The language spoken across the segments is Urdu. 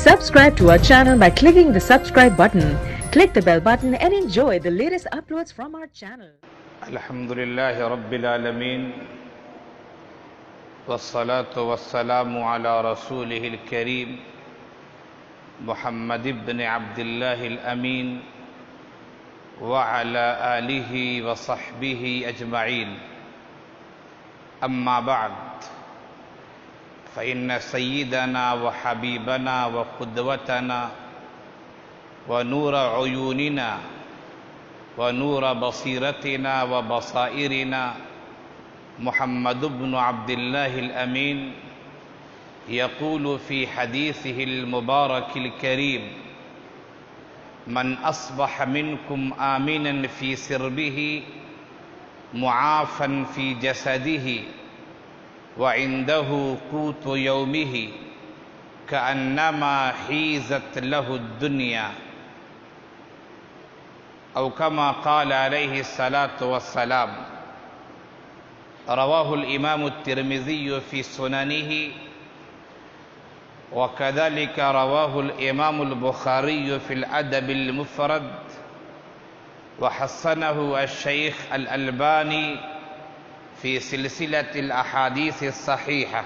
Subscribe to our channel by clicking the subscribe button. Click the bell button and enjoy the latest uploads from our channel. Alhamdulillah Rabbil Alameen Wassalatu wassalamu ala Rasulihil Kareem Muhammad ibn Abdullah al-Amin wa ala alihi wa sahbihi ajma'in. Amma ba'd, فإن سيدنا وحبيبنا وقدوتنا ونور عيوننا ونور بصيرتنا وبصائرنا محمد بن عبد الله الأمين يقول في حديثه المبارك الكريم: من أصبح منكم آمنا في سربه معافا في جسده وعنده قوت يومه كأنما حيزت له الدنيا، أو كما قال عليه الصلاة والسلام. رواه الإمام الترمذي في سننه، وكذلك رواه الإمام البخاري في الأدب المفرد، وحسنه الشيخ الألباني فی سلسلۃ الاحادیث الصحیحہ.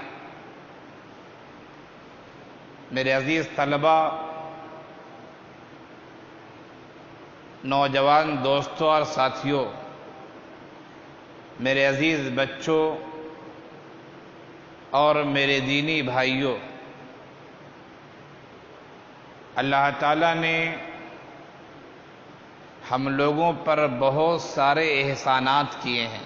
میرے عزیز طلباء، نوجوان دوستوں اور ساتھیوں، میرے عزیز بچوں اور میرے دینی بھائیوں، اللہ تعالیٰ نے ہم لوگوں پر بہت سارے احسانات کیے ہیں.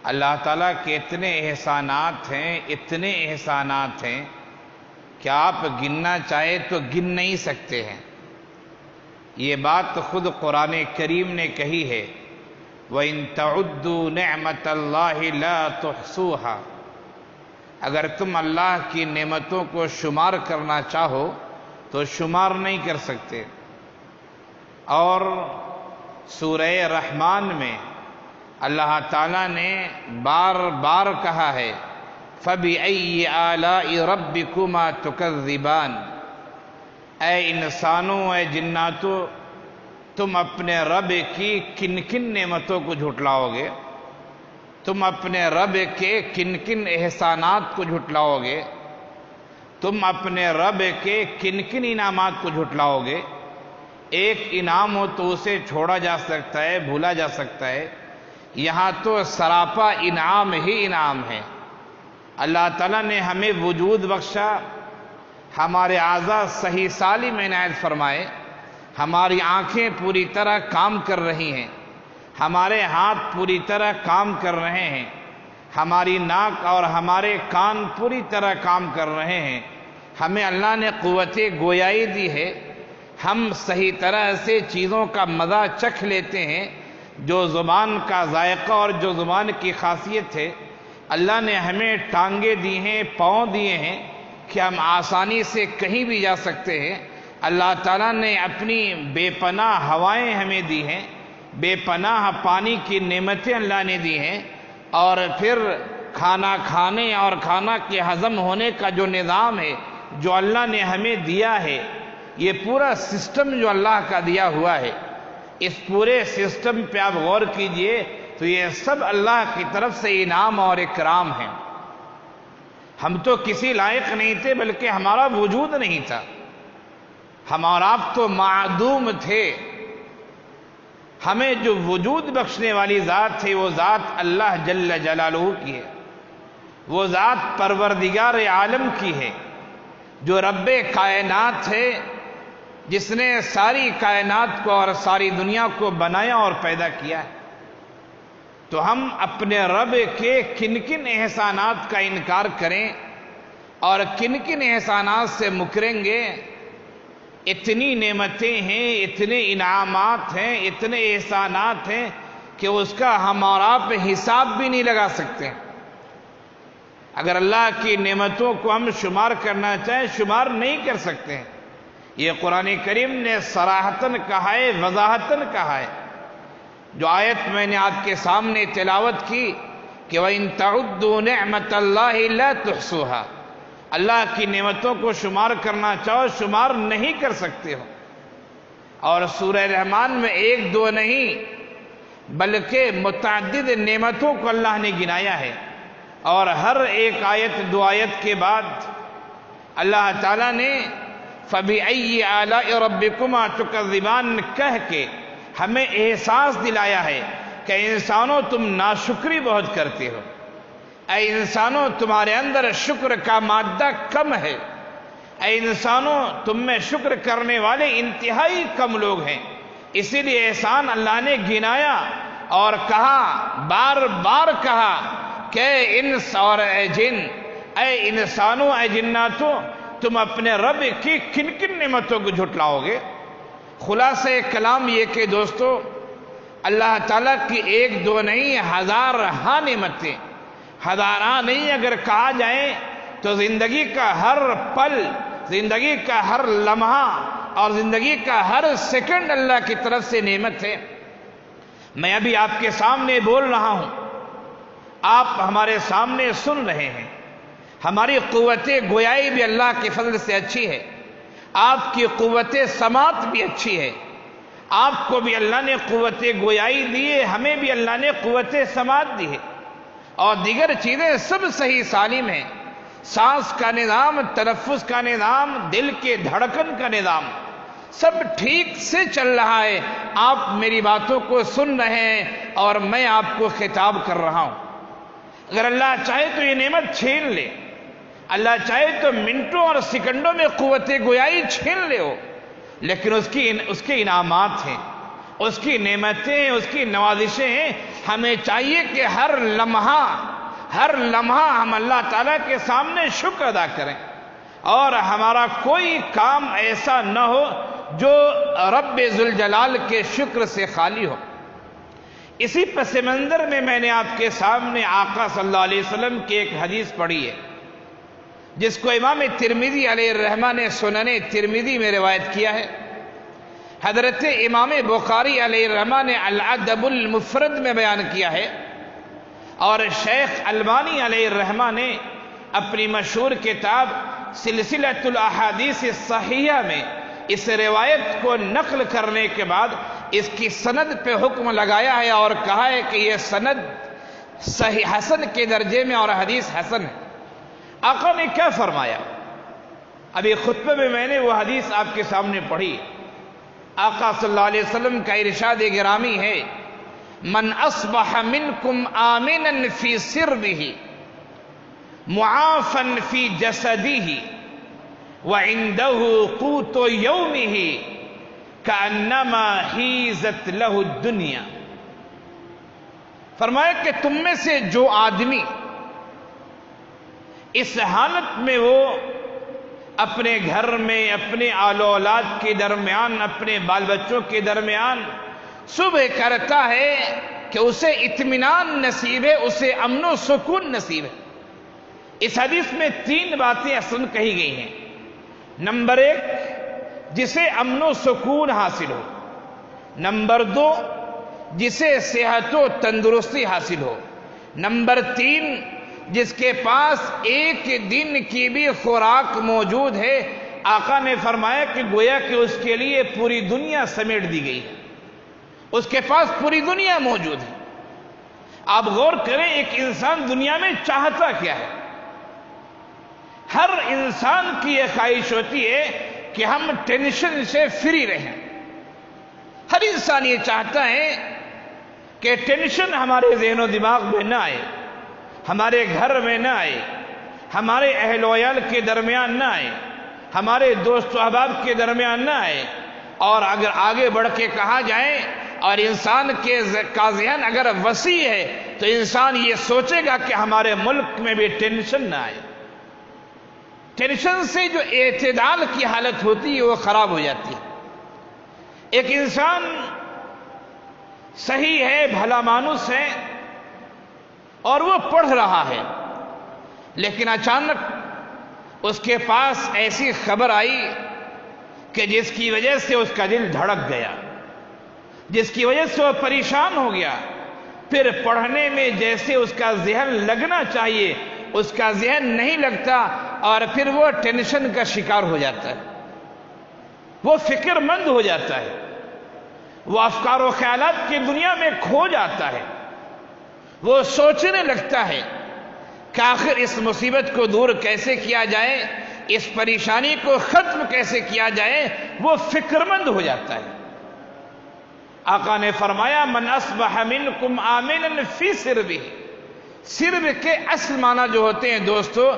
اللہ تعالیٰ کے اتنے احسانات ہیں کہ آپ گننا چاہے تو گن نہیں سکتے ہیں. یہ بات خود قرآن کریم نے کہی ہے: وَإِن تَعُدُّوا نِعْمَةَ اللَّهِ لَا تُحْصُوهَا. اگر تم اللہ کی نعمتوں کو شمار کرنا چاہو تو شمار نہیں کر سکتے. اور سورہ رحمان میں اللہ تعالیٰ نے بار بار کہا ہے: فَبِأَيِّ آلَاءِ رَبِّكُمَا تُكَذِّبَانِ. اے انسانوں، اے جناتوں، تم اپنے رب کی کن کن نعمتوں کو جھٹلاؤ گے؟ تم اپنے رب کے کن کن احسانات کو جھٹلاؤ گے؟ تم اپنے رب کے کن کن انعامات کو جھٹلاؤ گے؟ ایک انعام ہو تو اسے چھوڑا جا سکتا ہے، بھولا جا سکتا ہے. یہاں تو سراپا انعام ہی انعام ہے. اللہ تعالیٰ نے ہمیں وجود بخشا، ہمارے اعضاء صحیح سالم عنایت فرمائے، ہماری آنکھیں پوری طرح کام کر رہی ہیں، ہمارے ہاتھ پوری طرح کام کر رہے ہیں، ہماری ناک اور ہمارے کان پوری طرح کام کر رہے ہیں. ہمیں اللہ نے قوت گویائی دی ہے، ہم صحیح طرح سے چیزوں کا مزہ چکھ لیتے ہیں. جو زبان کا ذائقہ اور جو زبان کی خاصیت ہے، اللہ نے ہمیں ٹانگیں دی ہیں، پاؤں دیے ہیں کہ ہم آسانی سے کہیں بھی جا سکتے ہیں. اللہ تعالیٰ نے اپنی بے پناہ ہوائیں ہمیں دی ہیں، بے پناہ پانی کی نعمتیں اللہ نے دی ہیں. اور پھر کھانا کھانے اور کھانا کے ہضم ہونے کا جو نظام ہے، جو اللہ نے ہمیں دیا ہے، یہ پورا سسٹم جو اللہ کا دیا ہوا ہے، اس پورے سسٹم پہ آپ غور کیجئے تو یہ سب اللہ کی طرف سے انعام اور اکرام ہیں. ہم تو کسی لائق نہیں تھے، بلکہ ہمارا وجود نہیں تھا. ہم اور آپ تو معدوم تھے. ہمیں جو وجود بخشنے والی ذات ہے، وہ ذات اللہ جل جلالہ کی ہے. وہ ذات پروردگار عالم کی ہے، جو رب کائنات ہے، جس نے ساری کائنات کو اور ساری دنیا کو بنایا اور پیدا کیا ہے. تو ہم اپنے رب کے کن کن احسانات کا انکار کریں اور کن کن احسانات سے مکریں گے؟ اتنی نعمتیں ہیں، اتنے انعامات ہیں، اتنے احسانات ہیں کہ اس کا ہم اور آپ حساب بھی نہیں لگا سکتے. اگر اللہ کی نعمتوں کو ہم شمار کرنا چاہیں، شمار نہیں کر سکتے ہیں. یہ قرآن کریم نے صراحتاً کہا ہے، وضاحتاً کہا ہے. جو آیت میں نے آپ کے سامنے تلاوت کی کہ وَإِن تَعُدُّوا نِعْمَةَ اللَّهِ لَا تُحْصُوهَا. اللہ کی نعمتوں کو شمار کرنا چاہو شمار نہیں کر سکتے ہو. اور سورہ رحمان میں ایک دو نہیں بلکہ متعدد نعمتوں کو اللہ نے گنایا ہے. اور ہر ایک آیت دو آیت کے بعد اللہ تعالیٰ نے فَبِأَيِّ آلَاءِ رَبِّكُمَا تُكَذِّبَانِ کہہ کے ہمیں احساس دلایا ہے کہ انسانوں تم ناشکری بہت کرتے ہو. اے انسانوں تمہارے اندر شکر کا مادہ کم ہے. اے انسانوں تم میں شکر کرنے والے انتہائی کم لوگ ہیں. اسی لیے احسان اللہ نے گنایا اور کہا، بار بار کہا کہ انس اور اے جن، اے انسانوں اے جناتوں، تم اپنے رب کی کن کن نعمتوں کو جھٹلاؤ گے. خلاصہ کلام یہ کہ دوستو، اللہ تعالیٰ کی ایک دو نہیں ہزارہا نعمتیں، ہزارہا نہیں اگر کہا جائے تو زندگی کا ہر پل، زندگی کا ہر لمحہ اور زندگی کا ہر سیکنڈ اللہ کی طرف سے نعمت ہے. میں ابھی آپ کے سامنے بول رہا ہوں، آپ ہمارے سامنے سن رہے ہیں. ہماری قوت گویائی بھی اللہ کے فضل سے اچھی ہے. آپ کی قوت سماعت بھی اچھی ہے. آپ کو بھی اللہ نے قوت گویائی دی ہے، ہمیں بھی اللہ نے قوت سماعت دی ہے. اور دیگر چیزیں سب صحیح سالم ہیں. سانس کا نظام، تنفس کا نظام، دل کے دھڑکن کا نظام سب ٹھیک سے چل رہا ہے. آپ میری باتوں کو سن رہے ہیں اور میں آپ کو خطاب کر رہا ہوں. اگر اللہ چاہے تو یہ نعمت چھین لے، اللہ چاہے تو منٹوں اور سیکنڈوں میں قوت گویائی چھین لے ہو، لیکن اس کے انعامات ہیں، اس کی نعمتیں ہیں، اس کی نوازشیں ہیں. ہمیں چاہیے کہ ہر لمحہ ہم اللہ تعالیٰ کے سامنے شکر ادا کریں اور ہمارا کوئی کام ایسا نہ ہو جو رب ذوالجلال کے شکر سے خالی ہو. اسی پس منظر میں میں نے آپ کے سامنے آقا صلی اللہ علیہ وسلم کی ایک حدیث پڑھی ہے جس کو امام ترمذی علیہ الرحمہ نے سنن ترمذی میں روایت کیا ہے. حضرت امام بخاری علیہ الرحمہ نے الادب المفرد میں بیان کیا ہے، اور شیخ البانی علیہ الرحمہ نے اپنی مشہور کتاب سلسلۃ الاحادیث الصحیحہ میں اس روایت کو نقل کرنے کے بعد اس کی سند پہ حکم لگایا ہے اور کہا ہے کہ یہ سند صحیح حسن کے درجے میں اور حدیث حسن ہے. آقا نے کیا فرمایا؟ ابھی خطبے میں میں نے وہ حدیث آپ کے سامنے پڑھی. آقا صلی اللہ علیہ وسلم کا ارشاد گرامی ہے، من اصبح منکم آمنا فی سربہ معافا فی جسدہ وعنده قوت یومہ کأنما حیزت لہ الدنیا. فرمایا کہ تم میں سے جو آدمی اس حالت میں وہ اپنے گھر میں، اپنے آل و اولاد کے درمیان، اپنے بال بچوں کے درمیان صبح کرتا ہے کہ اسے اطمینان نصیب ہے، اسے امن و سکون نصیب ہے. اس حدیث میں تین باتیں اصل کہی گئی ہیں. نمبر ایک، جسے امن و سکون حاصل ہو. نمبر دو، جسے صحت و تندرستی حاصل ہو. نمبر تین، جس کے پاس ایک دن کی بھی خوراک موجود ہے. آقا نے فرمایا کہ گویا کہ اس کے لیے پوری دنیا سمیٹ دی گئی ہے، اس کے پاس پوری دنیا موجود ہے. آپ غور کریں ایک انسان دنیا میں چاہتا کیا ہے؟ ہر انسان کی یہ خواہش ہوتی ہے کہ ہم ٹینشن سے فری رہیں. ہر انسان یہ چاہتا ہے کہ ٹینشن ہمارے ذہن و دماغ میں نہ آئے، ہمارے گھر میں نہ آئے، ہمارے اہل و عیال کے درمیان نہ آئے، ہمارے دوست و احباب کے درمیان نہ آئے. اور اگر آگے بڑھ کے کہا جائے اور انسان کا ذہن اگر وسیع ہے تو انسان یہ سوچے گا کہ ہمارے ملک میں بھی ٹینشن نہ آئے. ٹینشن سے جو اعتدال کی حالت ہوتی ہے وہ خراب ہو جاتی ہے. ایک انسان صحیح ہے، بھلا مانوس ہے اور وہ پڑھ رہا ہے، لیکن اچانک اس کے پاس ایسی خبر آئی کہ جس کی وجہ سے اس کا دل دھڑک گیا، جس کی وجہ سے وہ پریشان ہو گیا. پھر پڑھنے میں جیسے اس کا ذہن لگنا چاہیے اس کا ذہن نہیں لگتا، اور پھر وہ ٹینشن کا شکار ہو جاتا ہے، وہ فکر مند ہو جاتا ہے، وہ افکار و خیالات کی دنیا میں کھو جاتا ہے، وہ سوچنے لگتا ہے کہ آخر اس مصیبت کو دور کیسے کیا جائے، اس پریشانی کو ختم کیسے کیا جائے، وہ فکر مند ہو جاتا ہے۔ آقا نے فرمایا من اصبح منکم آمنا فی سربہ، سرب کے اصل معنی جو ہوتے ہیں دوستو،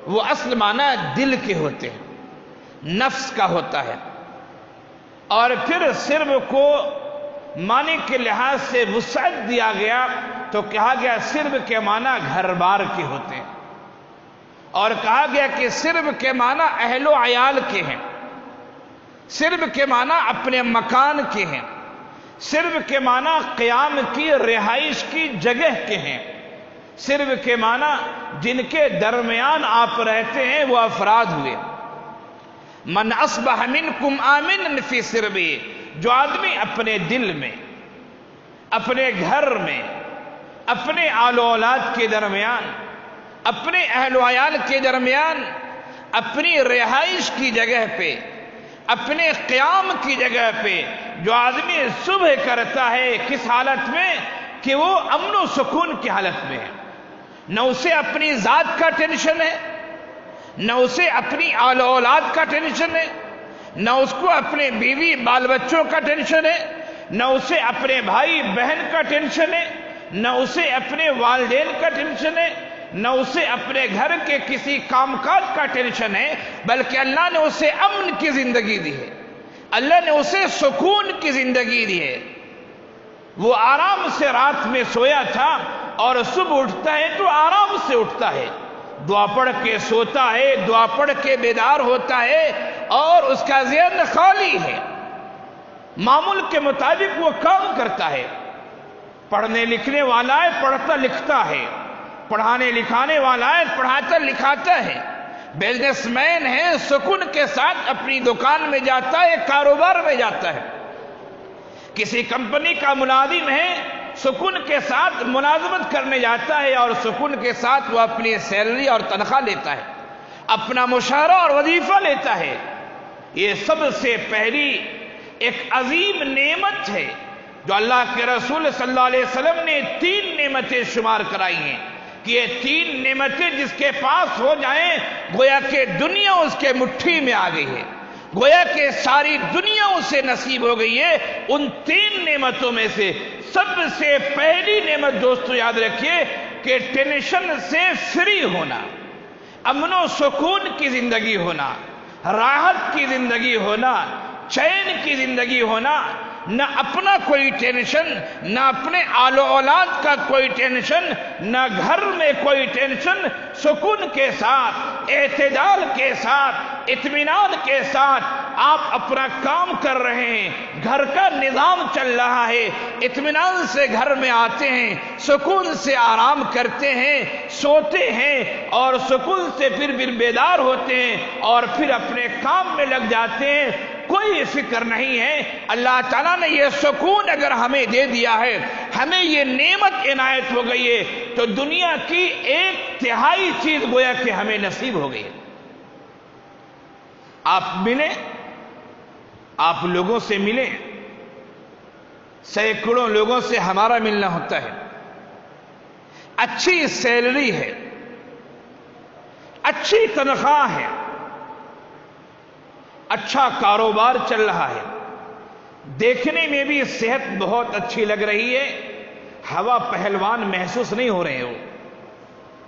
وہ اصل معنی دل کے ہوتے ہیں، نفس کا ہوتا ہے، اور پھر سرب کو معنی کے لحاظ سے وسعت دیا گیا تو کہا گیا سرب کے معنی گھر بار کے ہوتے ہیں، اور کہا گیا کہ سرب کے معنی اہل و عیال کے ہیں، سرب کے معنی اپنے مکان کے ہیں، سرب کے معنی قیام کی رہائش کی جگہ کے ہیں، سرب کے معنی جن کے درمیان آپ رہتے ہیں وہ افراد ہوئے۔ من اصبح منکم آمنا فی سربہ، جو آدمی اپنے دل میں، اپنے گھر میں، اپنے آل و اولاد کے درمیان، اپنے اہل و عیال کے درمیان، اپنی رہائش کی جگہ پہ، اپنے قیام کی جگہ پہ جو آدمی صبح کرتا ہے، کس حالت میں کہ وہ امن و سکون کی حالت میں ہے، نہ اسے اپنی ذات کا ٹینشن ہے، نہ اسے اپنی آل و اولاد کا ٹینشن ہے، نہ اس کو اپنے بیوی بال بچوں کا ٹینشن ہے، نہ اسے اپنے بھائی بہن کا ٹینشن ہے، نہ اسے اپنے والدین کا ٹینشن ہے، نہ اسے اپنے گھر کے کسی کام کاج کا ٹینشن ہے، بلکہ اللہ نے اسے امن کی زندگی دی ہے، اللہ نے اسے سکون کی زندگی دی ہے۔ وہ آرام سے رات میں سویا تھا اور صبح اٹھتا ہے تو آرام سے اٹھتا ہے، دعا پڑھ کے سوتا ہے، دعا پڑھ کے بیدار ہوتا ہے، اور اس کا ذہن خالی ہے، معمول کے مطابق وہ کام کرتا ہے۔ پڑھنے لکھنے والا ہے، پڑھتا لکھتا ہے، پڑھانے لکھانے والا ہے، پڑھاتا لکھاتا ہے، بزنس مین ہے، سکون کے ساتھ اپنی دکان میں جاتا ہے، کاروبار میں جاتا ہے، کسی کمپنی کا ملازم ہے، سکون کے ساتھ ملازمت کرنے جاتا ہے، اور سکون کے ساتھ وہ اپنی سیلری اور تنخواہ لیتا ہے، اپنا مشاہرہ اور وظیفہ لیتا ہے۔ یہ سب سے پہلی ایک عظیم نعمت ہے جو اللہ کے رسول صلی اللہ علیہ وسلم نے 3 نعمتیں شمار کرائی ہیں کہ یہ 3 نعمتیں جس کے پاس ہو جائیں گویا کہ دنیا اس کے مٹھی میں آ گئی ہے، گویا کہ ساری دنیا اسے نصیب ہو گئی ہے۔ ان 3 نعمتوں میں سے سب سے پہلی نعمت دوستو یاد رکھیے کہ ٹینشن سے فری ہونا، امن و سکون کی زندگی ہونا، راحت کی زندگی ہونا، چین کی زندگی ہونا، نہ اپنا کوئی ٹینشن، نہ اپنے آل و اولاد کا کوئی ٹینشن، نہ گھر میں کوئی ٹینشن، سکون کے ساتھ، اعتدال کے ساتھ، اطمینان کے ساتھ آپ اپنا کام کر رہے ہیں، گھر کا نظام چل رہا ہے، اطمینان سے گھر میں آتے ہیں، سکون سے آرام کرتے ہیں، سوتے ہیں، اور سکون سے پھر بیدار ہوتے ہیں، اور پھر اپنے کام میں لگ جاتے ہیں، کوئی فکر نہیں ہے۔ اللہ تعالیٰ نے یہ سکون اگر ہمیں دے دیا ہے، ہمیں یہ نعمت عنایت ہو گئی ہے، تو دنیا کی 1/3 چیز گویا کہ ہمیں نصیب ہو گئی ہے۔ آپ ملیں، آپ لوگوں سے ملیں، سینکڑوں لوگوں سے ہمارا ملنا ہوتا ہے، اچھی سیلری ہے، اچھی تنخواہ ہے، اچھا کاروبار چل رہا ہے، دیکھنے میں بھی صحت بہت اچھی لگ رہی ہے، ہوا پہلوان محسوس نہیں ہو رہے ہو،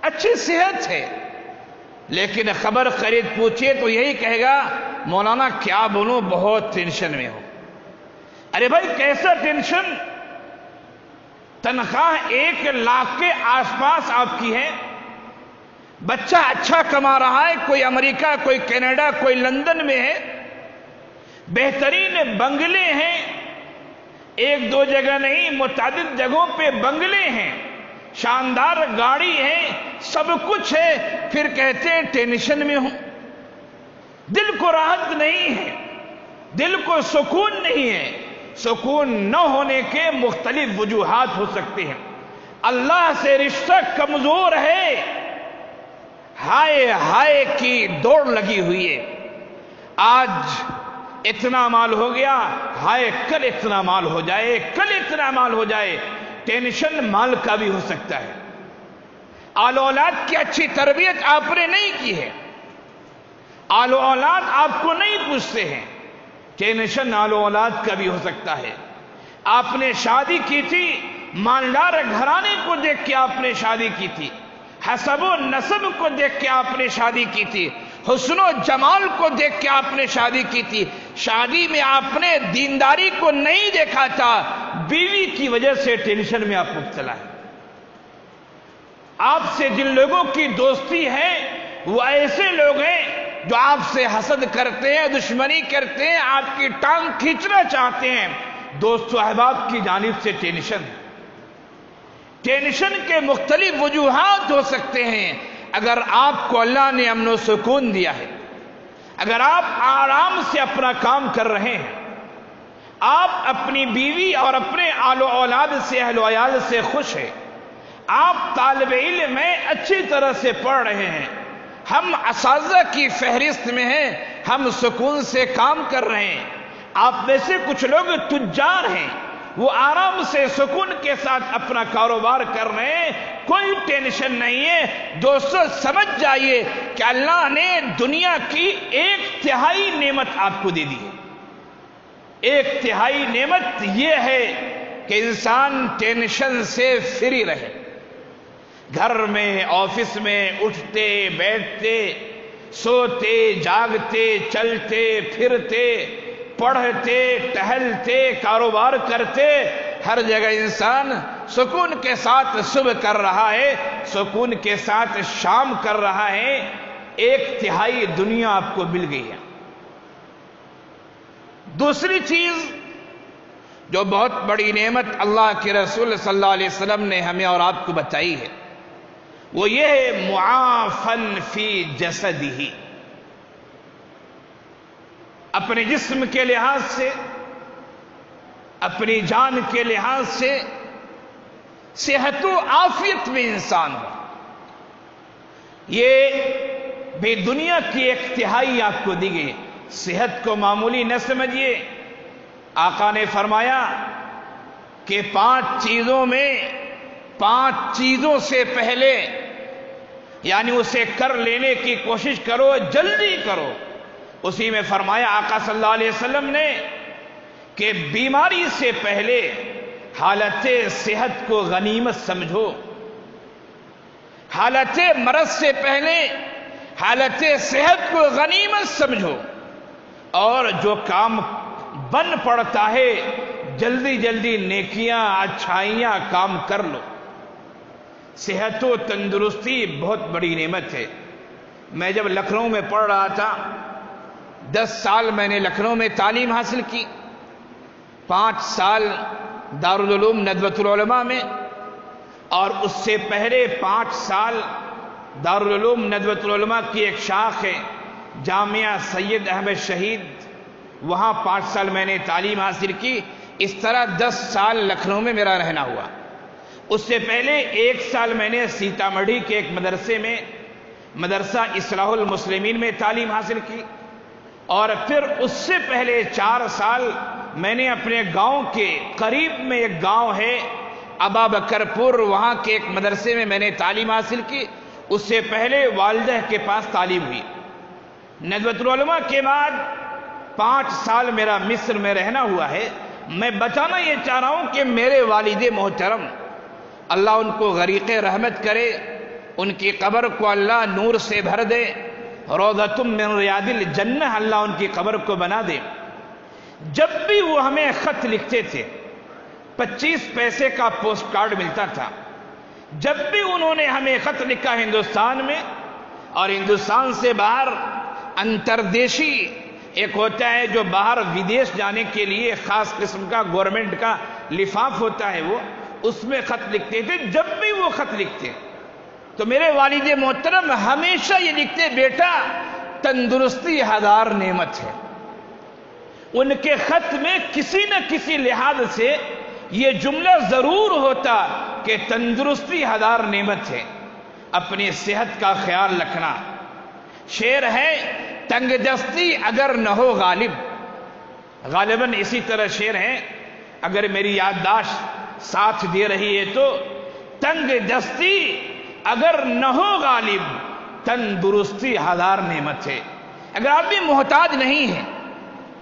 اچھی صحت ہے، لیکن خبر خرید پوچھئے تو یہی کہے گا مولانا کیا بولوں بہت ٹینشن میں ہو۔ ارے بھائی کیسا ٹینشن؟ تنخواہ 1 لاکھ کے آس پاس آپ کی ہے، بچہ اچھا کما رہا ہے، کوئی امریکہ، کوئی کینیڈا، کوئی لندن میں ہے، بہترین بنگلے ہیں، 1-2 جگہ نہیں متعدد جگہوں پہ بنگلے ہیں، شاندار گاڑی ہے، سب کچھ ہے، پھر کہتے ہیں ٹینشن میں ہوں۔ دل کو راحت نہیں ہے، دل کو سکون نہیں ہے۔ سکون نہ ہونے کے مختلف وجوہات ہو سکتے ہیں۔ اللہ سے رشتہ کمزور ہے، ہائے ہائے کی دوڑ لگی ہوئی ہے. آج اتنا مال ہو گیا، ہائے کل اتنا مال ہو جائے، کل اتنا مال ہو جائے. ٹینشن مال کا بھی ہو سکتا ہے. آل و اولاد کی اچھی تربیت آپ نے نہیں کی ہے، آل و اولاد آپ کو نہیں پوچھتے ہیں. ٹینشن آل و اولاد کا بھی ہو سکتا ہے. آپ نے شادی کی تھی، مالدار گھرانے کو دیکھ کے آپ نے شادی کی تھی، حسب و نسب کو دیکھ کے آپ نے شادی کی تھی، حسن و جمال کو دیکھ کے آپ نے شادی کی تھی. شادی میں آپ نے دینداری کو نہیں دیکھا تھا، بیوی کی وجہ سے ٹینشن میں آپ مبتلا ہے. آپ سے جن لوگوں کی دوستی ہے وہ ایسے لوگ ہیں جو آپ سے حسد کرتے ہیں، دشمنی کرتے ہیں، آپ کی ٹانگ کھینچنا چاہتے ہیں. دوست و احباب کی جانب سے ٹینشن. ٹینشن کے مختلف وجوہات ہو سکتے ہیں. اگر آپ کو اللہ نے امن و سکون دیا ہے، اگر آپ آرام سے اپنا کام کر رہے ہیں، آپ اپنی بیوی اور اپنے آل و اولاد سے، اہل و عیال سے خوش ہیں، آپ طالب علم میں اچھی طرح سے پڑھ رہے ہیں، ہم اساتذہ کی فہرست میں ہیں، ہم سکون سے کام کر رہے ہیں. آپ میں سے کچھ لوگ تجار ہیں، وہ آرام سے سکون کے ساتھ اپنا کاروبار کر رہے ہیں، کوئی ٹینشن نہیں ہے. دوستو سمجھ جائیے کہ اللہ نے دنیا کی 1/3 نعمت آپ کو دے دی ہے. 1/3 نعمت یہ ہے کہ انسان ٹینشن سے فری رہے. گھر میں، آفس میں اٹھتے بیٹھتے، سوتے جاگتے، چلتے پھرتے، پڑھتے ٹہلتے، کاروبار کرتے، ہر جگہ انسان سکون کے ساتھ صبح کر رہا ہے، سکون کے ساتھ شام کر رہا ہے. 1/3 دنیا آپ کو مل گئی ہے. دوسری چیز جو بہت بڑی نعمت اللہ کے رسول صلی اللہ علیہ وسلم نے ہمیں اور آپ کو بتائی ہے، وہ یہ ہے معافن فی جسدہ. اپنے جسم کے لحاظ سے، اپنی جان کے لحاظ سے صحت و عافیت میں انسان ہو. یہ بھی دنیا کی 1/3 آپ کو دی گئی. صحت کو معمولی نہ سمجھیے. آقا نے فرمایا کہ 5 چیزوں سے پہلے، یعنی اسے کر لینے کی کوشش کرو، جلدی کرو. اسی میں فرمایا آقا صلی اللہ علیہ وسلم نے کہ بیماری سے پہلے حالت صحت کو غنیمت سمجھو، حالت مرض سے پہلے حالت صحت کو غنیمت سمجھو، اور جو کام بن پڑتا ہے جلدی جلدی نیکیاں اچھائیاں کام کر لو. صحت و تندرستی بہت بڑی نعمت ہے. میں جب لکھنؤ میں پڑھ رہا تھا، 10 سال میں نے لکھنؤ میں تعلیم حاصل کی، 5 سال دارالعلوم ندوۃ العلماء میں، اور اس سے پہلے 5 سال دارالعلوم ندوۃ العلماء کی ایک شاخ ہے جامعہ سید احمد شہید، وہاں 5 سال میں نے تعلیم حاصل کی. اس طرح 10 سال لکھنؤ میں میرا رہنا ہوا. اس سے پہلے 1 سال میں نے سیتا مڑھی کے ایک مدرسے میں، مدرسہ اصلاح المسلمین میں تعلیم حاصل کی، اور پھر اس سے پہلے 4 سال میں نے اپنے گاؤں کے قریب میں ایک گاؤں ہے ابا بکر پور، وہاں کے ایک مدرسے میں میں نے تعلیم حاصل کی. اس سے پہلے والدہ کے پاس تعلیم ہوئی. ندوۃ العلماء کے بعد 5 سال میرا مصر میں رہنا ہوا ہے. میں بتانا یہ چاہ رہا ہوں کہ میرے والد محترم، اللہ ان کو غریق رحمت کرے، ان کی قبر کو اللہ نور سے بھر دے، روضۃ من ریاض الجنہ اللہ ان کی قبر کو بنا دے. جب بھی وہ ہمیں خط لکھتے تھے، 25 پیسے کا پوسٹ کارڈ ملتا تھا. جب بھی انہوں نے ہمیں خط لکھا ہندوستان میں اور ہندوستان سے باہر، انتردیشی ایک ہوتا ہے جو باہر ودیش جانے کے لیے خاص قسم کا گورنمنٹ کا لفاف ہوتا ہے، وہ اس میں خط لکھتے تھے. جب بھی وہ خط لکھتے تو میرے والد محترم ہمیشہ یہ لکھتے، بیٹا تندرستی 1000 نعمت ہے. ان کے خط میں کسی نہ کسی لحاظ سے یہ جملہ ضرور ہوتا کہ تندرستی 1000 نعمت ہے. اپنی صحت کا خیال رکھنا. شعر ہے تنگ دستی اگر نہ ہو غالب. غالباً اسی طرح شعر ہے، اگر میری یادداشت ساتھ دے رہی ہے تو تنگ دستی اگر نہ ہو غالب تندرستی ہزار نعمت ہے. اگر آدمی محتاج نہیں ہے،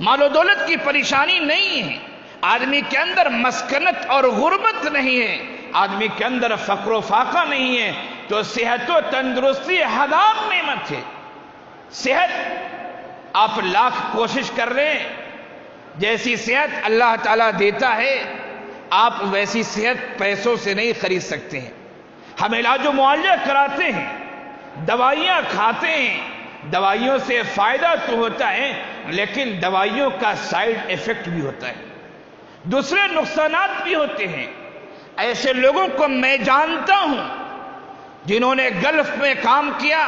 مال و دولت کی پریشانی نہیں ہے، آدمی کے اندر مسکنت اور غربت نہیں ہے، آدمی کے اندر فقر و فاقہ نہیں ہے، تو صحت و تندرستی ہزار نعمت ہے. صحت آپ لاکھ کوشش کر رہے ہیں، جیسی صحت اللہ تعالیٰ دیتا ہے آپ ویسی صحت پیسوں سے نہیں خرید سکتے ہیں. ہم علاج و معالجہ کراتے ہیں، دوائیاں کھاتے ہیں، دوائیوں سے فائدہ تو ہوتا ہے لیکن دوائیوں کا سائیڈ ایفیکٹ بھی ہوتا ہے، دوسرے نقصانات بھی ہوتے ہیں. ایسے لوگوں کو میں جانتا ہوں جنہوں نے گلف میں کام کیا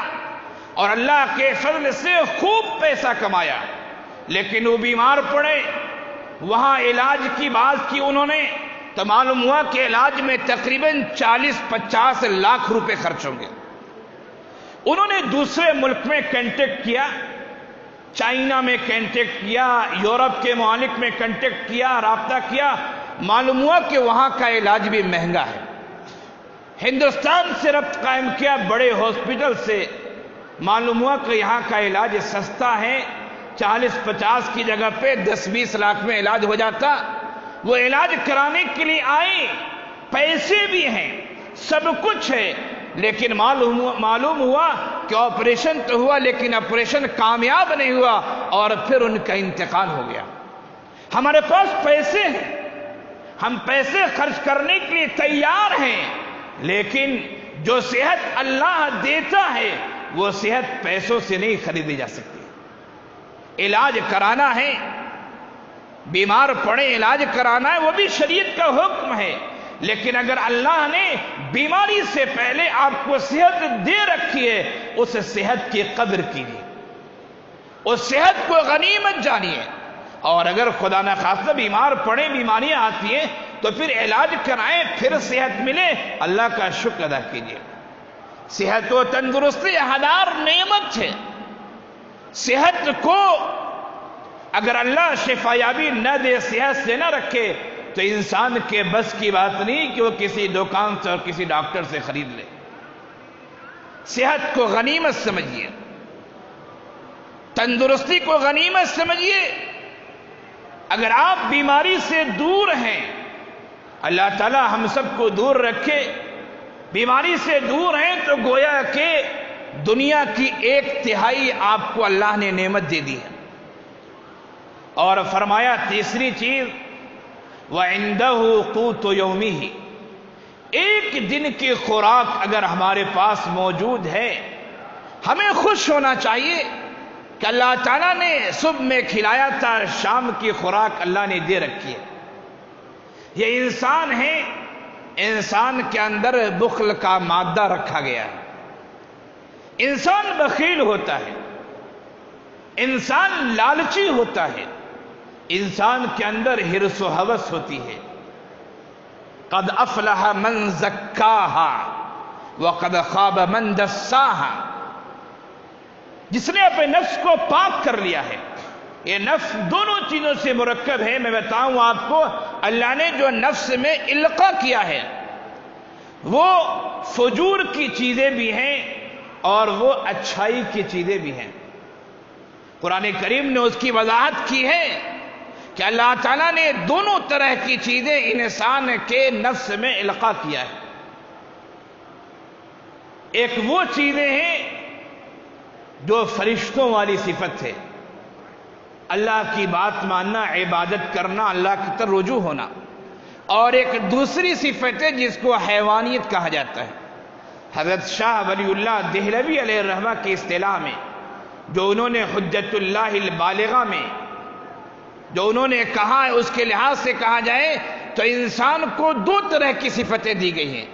اور اللہ کے فضل سے خوب پیسہ کمایا، لیکن وہ بیمار پڑے، وہاں علاج کی بات کی انہوں نے تو معلوم ہوا کہ علاج میں تقریباً 40-50 لاکھ روپے خرچ ہوں گے. انہوں نے دوسرے ملک میں کانٹیکٹ کیا، چائنا میں کانٹیکٹ کیا، یورپ کے ممالک میں کانٹیکٹ کیا، رابطہ کیا، معلوم ہوا کہ وہاں کا علاج بھی مہنگا ہے. ہندوستان سے ربط قائم کیا بڑے ہاسپٹل سے، معلوم ہوا کہ یہاں کا علاج سستا ہے، 40-50 کی جگہ پہ 10-20 لاکھ میں علاج ہو جاتا. وہ علاج کرانے کے لیے آئے، پیسے بھی ہیں، سب کچھ ہے، لیکن معلوم ہوا کہ آپریشن تو ہوا لیکن آپریشن کامیاب نہیں ہوا اور پھر ان کا انتقال ہو گیا. ہمارے پاس پیسے ہیں، ہم پیسے خرچ کرنے کے لیے تیار ہیں، لیکن جو صحت اللہ دیتا ہے وہ صحت پیسوں سے نہیں خریدی جا سکتی. علاج کرانا ہے، بیمار پڑے علاج کرانا ہے، وہ بھی شریعت کا حکم ہے، لیکن اگر اللہ نے بیماری سے پہلے آپ کو صحت دے رکھی ہے اس صحت کی قدر کیجیے، اس صحت کو غنیمت جانیے. اور اگر خدا نخواستہ بیمار پڑے، بیماریاں آتی ہیں تو پھر علاج کرائیں، پھر صحت ملے، اللہ کا شکر ادا کیجیے. صحت و تندرستی ہزار نعمت ہے. صحت کو اگر اللہ شفا یابی نہ دے، صحت سے نہ رکھے تو انسان کے بس کی بات نہیں کہ وہ کسی دکان سے اور کسی ڈاکٹر سے خرید لے. صحت کو غنیمت سمجھیے، تندرستی کو غنیمت سمجھیے. اگر آپ بیماری سے دور ہیں، اللہ تعالی ہم سب کو دور رکھے، بیماری سے دور ہیں تو گویا کہ دنیا کی 1/3 آپ کو اللہ نے نعمت دے دی ہے. اور فرمایا تیسری چیز وَعِنْدَهُ قُوتُ يَوْمِهِ، ایک دن کی خوراک اگر ہمارے پاس موجود ہے ہمیں خوش ہونا چاہیے کہ اللہ تعالیٰ نے صبح میں کھلایا تھا، شام کی خوراک اللہ نے دے رکھی ہے. یہ انسان ہے، انسان کے اندر بخل کا مادہ رکھا گیا ہے. انسان بخیل ہوتا ہے، انسان لالچی ہوتا ہے، انسان کے اندر حرص و ہوس ہوتی ہے. قد افلح من زکاها وقد خاب من دساها، جس نے اپنے نفس کو پاک کر لیا ہے. یہ نفس دونوں چیزوں سے مرکب ہے. میں بتاؤں آپ کو، اللہ نے جو نفس میں القاء کیا ہے وہ فجور کی چیزیں بھی ہیں اور وہ اچھائی کی چیزیں بھی ہیں. قرآن کریم نے اس کی وضاحت کی ہے کہ اللہ تعالیٰ نے دونوں طرح کی چیزیں انسان کے نفس میں القاء کیا ہے. ایک وہ چیزیں ہیں جو فرشتوں والی صفت ہے، اللہ کی بات ماننا، عبادت کرنا، اللہ کی طرف رجوع ہونا. اور ایک دوسری صفت ہے جس کو حیوانیت کہا جاتا ہے. حضرت شاہ ولی اللہ دہلوی علیہ الرحمہ کی اصطلاح میں، جو انہوں نے حجت اللہ البالغہ میں جو انہوں نے کہا ہے، اس کے لحاظ سے کہا جائے تو انسان کو 2 طرح کی صفتیں دی گئی ہیں.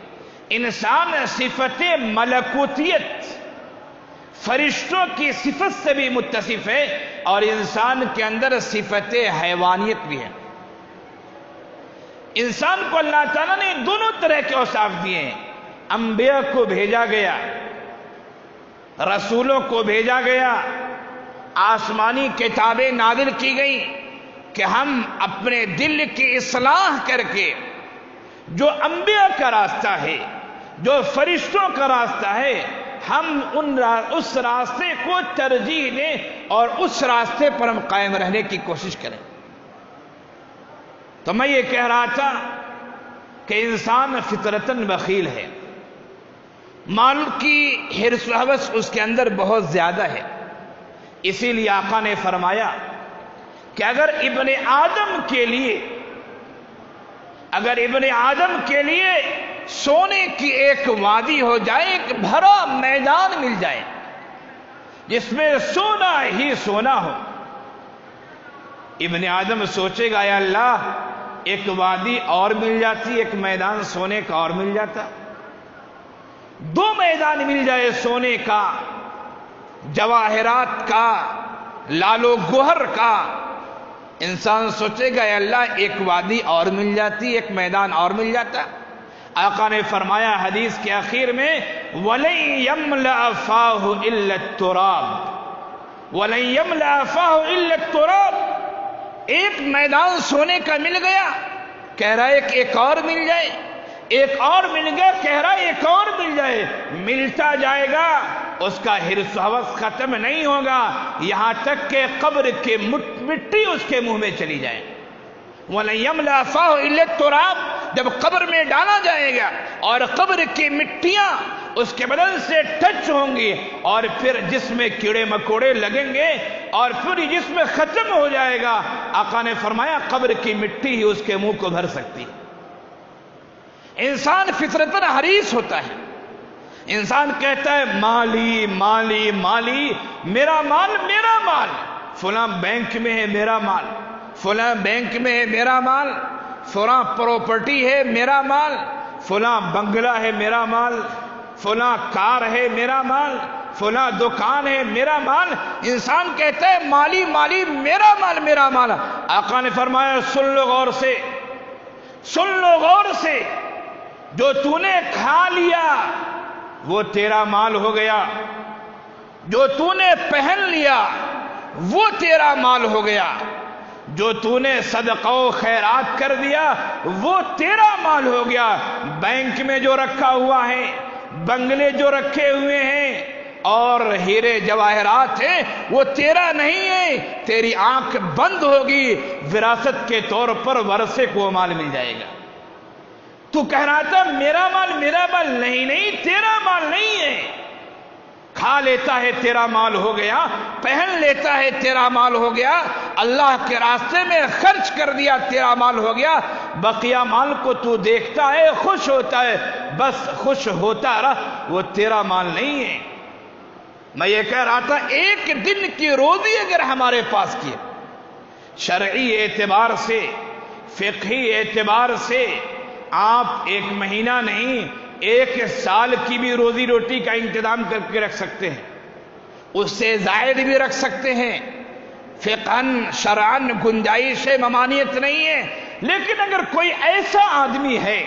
انسان صفت ملکوتیت، فرشتوں کی صفت سے بھی متصف ہے، اور انسان کے اندر صفت حیوانیت بھی ہے. انسان کو اللہ تعالیٰ نے دونوں طرح کے اوصاف دیے ہیں. انبیاء کو بھیجا گیا، رسولوں کو بھیجا گیا، آسمانی کتابیں نازل کی گئیں کہ ہم اپنے دل کی اصلاح کر کے جو انبیاء کا راستہ ہے، جو فرشتوں کا راستہ ہے، ہم اس راستے کو ترجیح دیں اور اس راستے پر ہم قائم رہنے کی کوشش کریں۔ تو میں یہ کہہ رہا تھا کہ انسان فطرتاً بخیل ہے، مال کی حرص و ہوس اس کے اندر بہت زیادہ ہے، اسی لیے آقا نے فرمایا کہ اگر ابن آدم کے لیے سونے کی ایک وادی ہو جائے، ایک بھرا میدان مل جائے جس میں سونا ہی سونا ہو، ابن آدم سوچے گا یا اللہ ایک وادی اور مل جاتی، ایک میدان سونے کا اور مل جاتا، 2 میدان مل جائے سونے کا، جواہرات کا، لال و گوہر کا، انسان سوچے گا یا اللہ ایک وادی اور مل جاتی، ایک میدان اور مل جاتا۔ آقا نے فرمایا حدیث کے آخر میں وَلَن يَمْلَأَ فَاهُ إِلَّا التُّرَابُ، وَلَن يَمْلَأَ فَاهُ إِلَّا التُّرَابُ، ایک میدان سونے کا مل گیا، کہہ رہا ہے کہ ایک اور مل جائے، ایک اور مل گیا، کہہ رہا ہے ایک اور مل جائے، ملتا جائے گا، اس کا حرص و ہوس ختم نہیں ہوگا یہاں تک کہ قبر کی مٹی اس کے منہ میں چلی جائے۔ وَلَن يَمْلَأَ فَاهُ إِلَّا التُّرَابُ، جب قبر میں ڈالا جائے گا اور قبر کی مٹیاں اس کے بدن سے ٹچ ہوں گی اور پھر جسم میں کیڑے مکوڑے لگیں گے اور پھر جسم ختم ہو جائے گا، آقا نے فرمایا قبر کی مٹی ہی اس کے منہ کو بھر سکتی ہے۔ انسان فطرتاً حریص ہوتا ہے، انسان کہتا ہے مالی مالی مالی، میرا مال میرا مال، فلاں بینک میں ہے میرا مال، فلاں بینک میں ہے میرا مال، فلاں پراپرٹی ہے میرا مال، فلاں بنگلہ ہے میرا مال، فلاں کار ہے میرا مال، فلاں دکان ہے میرا مال، انسان کہتا ہے مالی مالی، میرا مال میرا مال۔ آقا نے فرمایا سن لو غور سے، سن لو غور سے، جو تو نے کھا لیا وہ تیرا مال ہو گیا، جو تو نے پہن لیا وہ تیرا مال ہو گیا، جو تو نے صدقہ و خیرات کر دیا وہ تیرا مال ہو گیا، بینک میں جو رکھا ہوا ہے، بنگلے جو رکھے ہوئے ہیں اور ہیرے جواہرات ہیں وہ تیرا نہیں ہے، تیری آنکھ بند ہوگی، وراثت کے طور پر ورثے کو مال مل جائے گا۔ تو کہہ رہا تھا میرا مال میرا مال، نہیں نہیں تیرا مال نہیں ہے، کھا لیتا ہے تیرا مال ہو گیا، پہن لیتا ہے تیرا مال ہو گیا، اللہ کے راستے میں خرچ کر دیا تیرا مال ہو گیا، بقیہ مال کو تو دیکھتا ہے خوش ہوتا ہے، بس خوش ہوتا رہ، وہ تیرا مال نہیں ہے۔ میں یہ کہہ رہا تھا ایک دن کی روزی اگر ہمارے پاس کی، شرعی اعتبار سے، فقہی اعتبار سے، آپ 1 مہینہ نہیں 1 سال کی بھی روزی روٹی کا انتظام کر کے رکھ سکتے ہیں، اس سے زائد بھی رکھ سکتے ہیں، فقہاً شرعاً گنجائش ممانعت نہیں ہے، لیکن اگر کوئی ایسا آدمی ہے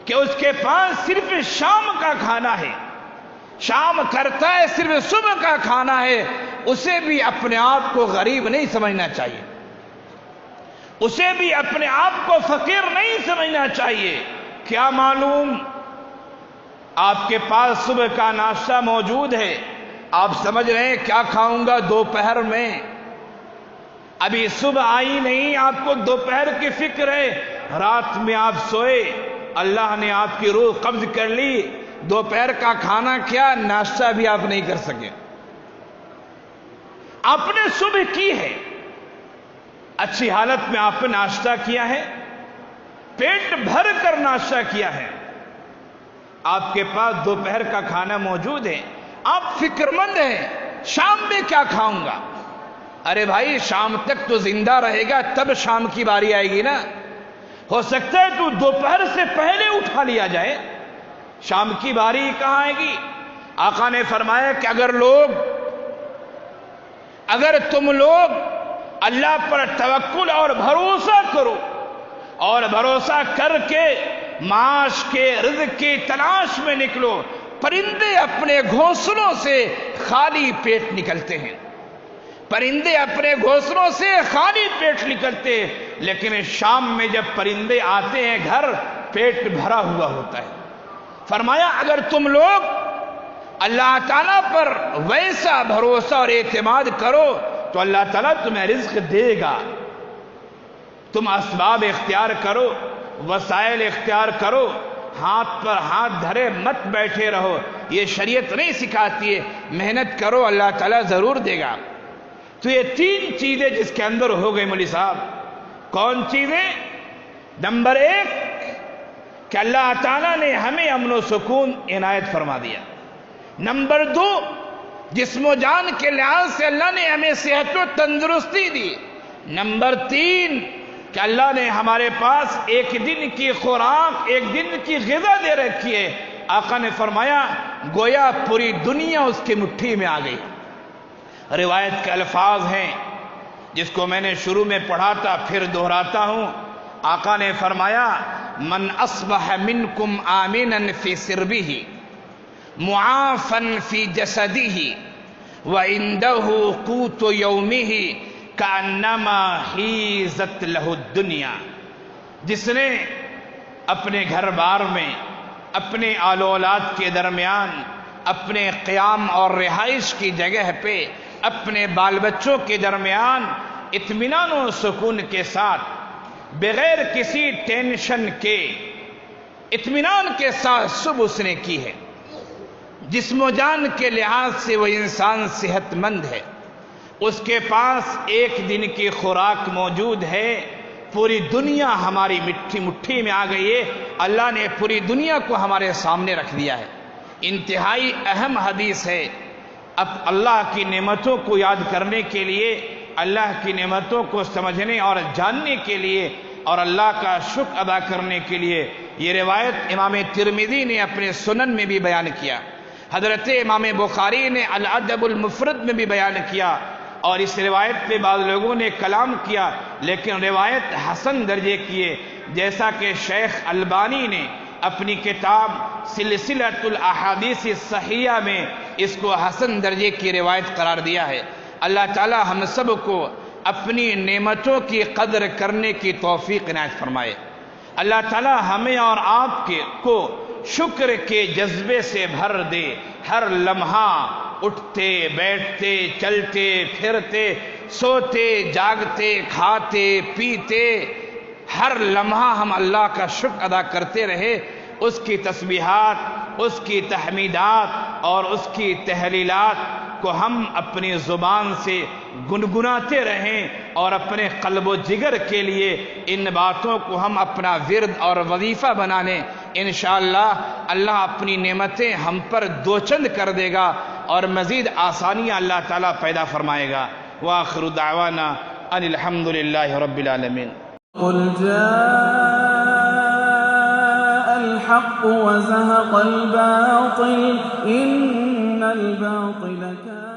کہ اس کے پاس صرف شام کا کھانا ہے، شام کرتا ہے صرف صبح کا کھانا ہے، اسے بھی اپنے آپ کو غریب نہیں سمجھنا چاہیے، اسے بھی اپنے آپ کو فقیر نہیں سمجھنا چاہیے۔ کیا معلوم آپ کے پاس صبح کا ناشتہ موجود ہے، آپ سمجھ رہے ہیں کیا کھاؤں گا دوپہر میں، ابھی صبح آئی نہیں، آپ کو دوپہر کی فکر ہے، رات میں آپ سوئے، اللہ نے آپ کی روح قبض کر لی، دوپہر کا کھانا کیا ناشتہ بھی آپ نہیں کر سکے، آپ نے صبح کی ہے، اچھی حالت میں آپ نے ناشتہ کیا ہے، پیٹ بھر کر ناشتہ کیا ہے، آپ کے پاس دوپہر کا کھانا موجود ہے، آپ فکر مند ہیں شام میں کیا کھاؤں گا، ارے بھائی شام تک تو زندہ رہے گا تب شام کی باری آئے گی نا، ہو سکتا ہے تو دوپہر سے پہلے اٹھا لیا جائے، شام کی باری کہاں آئے گی۔ آقا نے فرمایا کہ اگر تم لوگ اللہ پر توکل اور بھروسہ کرو اور بھروسہ کر کے معاش کے رزق کی تلاش میں نکلو. پرندے اپنے گھونسلوں سے خالی پیٹ نکلتے ہیں. پرندے اپنے گھونسلوں سے خالی پیٹ نکلتے ہیں، لیکن شام میں جب پرندے آتے ہیں گھر، پیٹ بھرا ہوا ہوتا ہے. فرمایا اگر تم لوگ اللہ تعالیٰ پر ویسا بھروسہ اور اعتماد کرو تو اللہ تعالیٰ تمہیں رزق دے گا. تم اسباب اختیار کرو، وسائل اختیار کرو، ہاتھ پر ہاتھ دھرے مت بیٹھے رہو. یہ شریعت نہیں سکھاتی ہے. محنت کرو، اللہ تعالیٰ ضرور دے گا. تو یہ 3 چیزیں جس کے اندر ہو گئی مولوی صاحب. کون چیزیں؟ نمبر 1 کہ اللہ تعالیٰ نے ہمیں امن و سکون عنایت فرما دیا. نمبر 2 جسم و جان کے لحاظ سے اللہ نے ہمیں صحت و تندرستی دی. نمبر 3 کہ اللہ نے ہمارے پاس ایک دن کی خوراک، ایک دن کی غذا دے رکھی ہے. آقا نے فرمایا گویا پوری دنیا اس کی مٹھی میں آ گئی. روایت کے الفاظ ہیں جس کو میں نے شروع میں پڑھا تھا، پھر دہراتا ہوں. آقا نے فرمایا من اصبح منکم آمنا فی سربہ معافا فی جسدہ وعنده قوت یومہ کانما حیزت لہ الدنیا. جس نے اپنے گھر بار میں، اپنے آل و اولاد کے درمیان، اپنے قیام اور رہائش کی جگہ پہ، اپنے بال بچوں کے درمیان اطمینان و سکون کے ساتھ، بغیر کسی ٹینشن کے، اطمینان کے ساتھ صبح اس نے کی ہے، جسم و جان کے لحاظ سے وہ انسان صحت مند ہے، اس کے پاس ایک دن کی خوراک موجود ہے. پوری دنیا ہماری مٹھی میں آ گئی ہے. اللہ نے پوری دنیا کو ہمارے سامنے رکھ دیا ہے. انتہائی اہم حدیث ہے. اب اللہ کی نعمتوں کو یاد کرنے کے لیے، اللہ کی نعمتوں کو سمجھنے اور جاننے کے لیے، اور اللہ کا شکر ادا کرنے کے لیے یہ روایت امام ترمذی نے اپنے سنن میں بھی بیان کیا، حضرت امام بخاری نے الادب المفرد میں بھی بیان کیا، اور اس روایت پہ بعض لوگوں نے کلام کیا، لیکن روایت حسن درجے کی ہے. جیسا کہ شیخ البانی نے اپنی کتاب سلسلۃ الاحادیث الصحیحہ میں اس کو حسن درجے کی روایت قرار دیا ہے. اللہ تعالی ہم سب کو اپنی نعمتوں کی قدر کرنے کی توفیق عنایت فرمائے. اللہ تعالی ہمیں اور آپ کو شکر کے جذبے سے بھر دے. ہر لمحہ اٹھتے بیٹھتے چلتے پھرتے سوتے جاگتے کھاتے پیتے ہر لمحہ ہم اللہ کا شکر ادا کرتے رہے. اس کی تسبیحات، اس کی تحمیدات اور اس کی تحلیلات کو ہم اپنی زبان سے گنگناتے رہیں، اور اپنے قلب و جگر کے لیے ان باتوں کو ہم اپنا ورد اور وظیفہ بنا لیں. انشاءاللہ اللہ اپنی نعمتیں ہم پر دوچند کر دے گا اور مزید آسانیاں اللہ تعالیٰ پیدا فرمائے گا. وآخر دعوانا ان الحمدللہ رب العالمین. قل جاء الحق وزهق الباطل إن الباطل كان